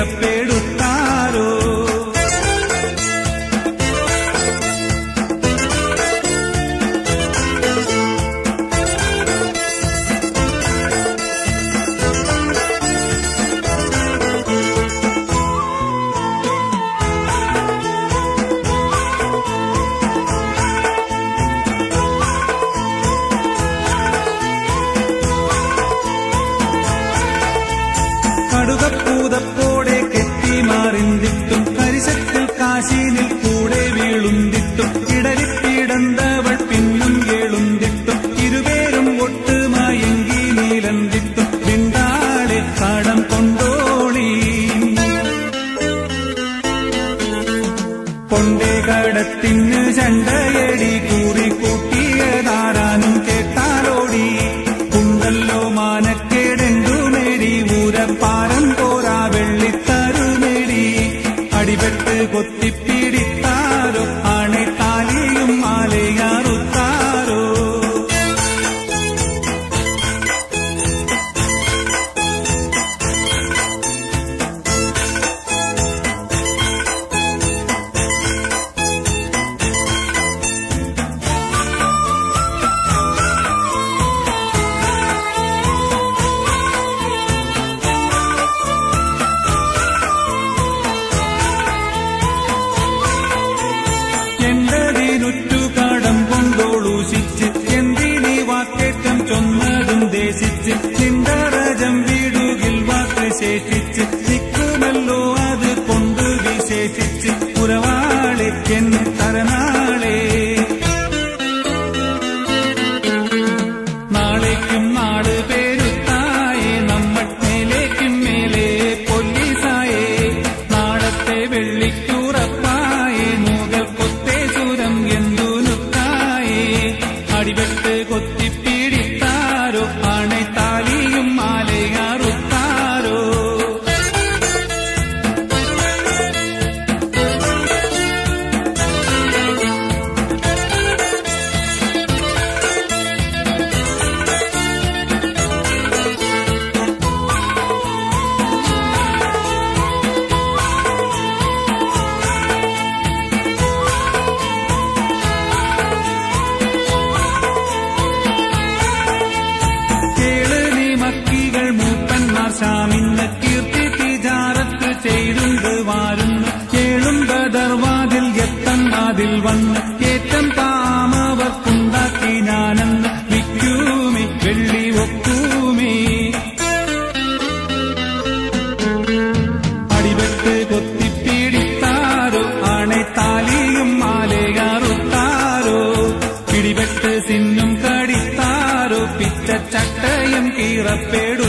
കീറപ്പെടുത്താരോ. കടുകപ്പൂതപ്പോടെ കെട്ടിമാറിന്തിട്ടും കരിശത്തിൽ കാശീനിൽ കൂടെ വീളുന്തിട്ടും ഇടരിപ്പിടന്തവൾ പിന്നും കേളുന്തിട്ടും ഇരുപേരും ഒട്ടുമായെങ്കി നീലന്തിട്ടും വിണ്ടാളെ കടം കൊണ്ടോളി. കൊണ്ടേ കടത്തിന് ചണ്ടയടി കൂറി കൂട്ടിയതാരാനും കേട്ടാലോടി. കുണ്ടല്ലോ മാനക്കേടെണ്ടുമേടി ഊരപ്പാരം പോരാ വെള്ളിത്തരുമേടി. അടിപെട്ട് കൊത്തിപ്പിടിത്താരോ ആണെ താലിയും മാലയാറുത്താരോ. എന്തിനുറ്റു കടം കൊണ്ടോളൂശിച്ച് എന്തിനീ വാക്കേറ്റം ചൊന്നതും ദേശിച്ച് നിന്ദരജം വീടുകിൽ വാക്ക് ശേഷിച്ച് നിൽക്കുമല്ലോ അത് കൊണ്ട് വിശേഷിച്ച് പുറവാളെ എൻ തരനാളെ. നാളേക്കും നാട് പേരുത്തായേ നമ്മൾ മേലേക്കും മേലെ പൊല്ലീസായേ. നാളത്തെ വെള്ളിക്കുറപ്പായേ നൂകൽ കൊത്തേ സുരം എന്തുനുത്തായേ. അടിപെട്ട് കൊത്തിപ്പിടിത്താരോ ആണെ താലിയും മാലയാറുത്താരോ. ാമിന്ന് കീർത്തി തിജാറത്ത് ചെയ്തുണ്ട് വാരുന്നു. കേളും ബദർവാതിൽ എത്തം അതിൽ വന്ന് ഏറ്റം താമവർക്കുണ്ടാക്കി ഞാനെന്ന് വിൽക്കൂമി വെള്ളി ഒക്കൂമി. അടിപെട്ട് കൊത്തിപ്പിടിത്താരോ ആണെ താലിയും മാലയാറുത്താരോ. പിടിപെട്ട് സിന്നും കടിത്താരോ പിച്ച ചട്ടയും കീറപ്പെടും.